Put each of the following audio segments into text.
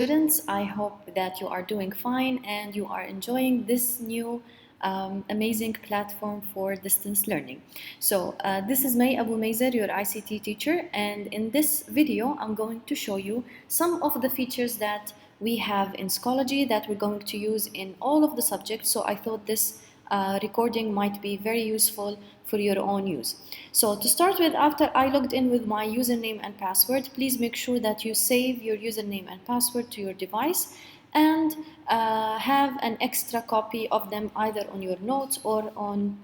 Students, I hope that you are doing fine and you are enjoying this new amazing platform for distance learning. So this is May Abu Maizer, your ICT teacher, and in this video I'm going to show you some of the features that we have in Schoology that we're going to use in all of the subjects. So I thought this recording might be very useful for your own use. So to start with, after I logged in with my username and password, please make sure that you save your username and password to your device and have an extra copy of them either on your notes or on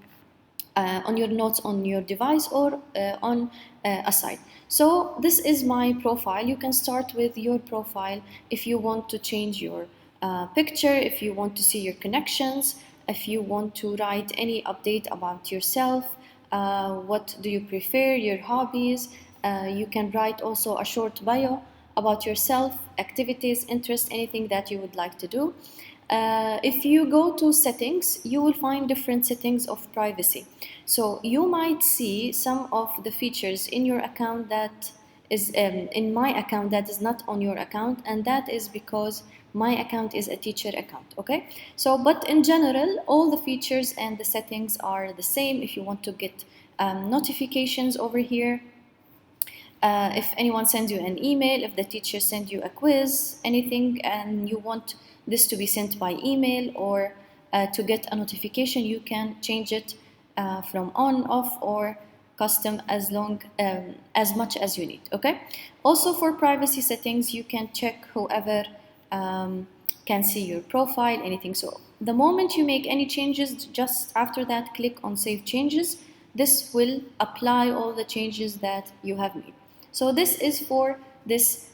your notes on your device or on a site. So this is my profile. You can start with your profile if you want to change your picture, if you want to see your connections, if you want to write any update about yourself, what do you prefer, your hobbies. You can write also a short bio about yourself, activities, interests, anything that you would like to do. If you go to settings, you will find different settings of privacy. So you might see some of the features in your account that is in my account that is not on your account, and that is because my account is a teacher account. Okay, so but in general all the features and the settings are the same. If you want to get notifications over here, if anyone sends you an email, if the teacher sends you a quiz, anything, and you want this to be sent by email or to get a notification, you can change it from on, off, or custom as much as you need. Okay. Also for privacy settings, you can check whoever can see your profile, anything. So the moment you make any changes, just after that click on Save Changes. This will apply all the changes that you have made. So this is for this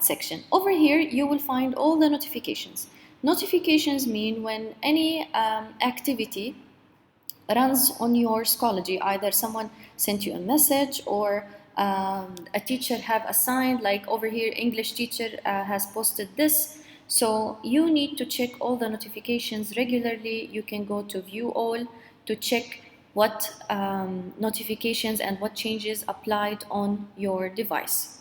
section. Over here you will find all the notifications. Notifications mean when any activity runs on your Schoology, either someone sent you a message or a teacher have assigned, like over here English teacher has posted this. So you need to check all the notifications regularly. You can go to view all to check what notifications and what changes applied on your device.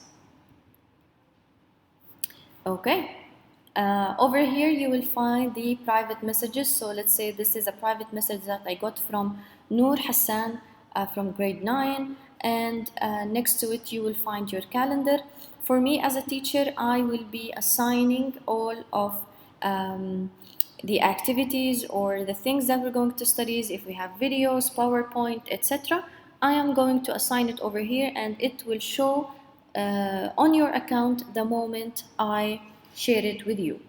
Okay. Over here you will find the private messages. So let's say this is a private message that I got from Noor Hassan from grade 9, and next to it you will find your calendar. For me as a teacher, I will be assigning all of the activities or the things that we're going to study. If we have videos, PowerPoint, etc., I am going to assign it over here, and it will show on your account the moment I share it with you.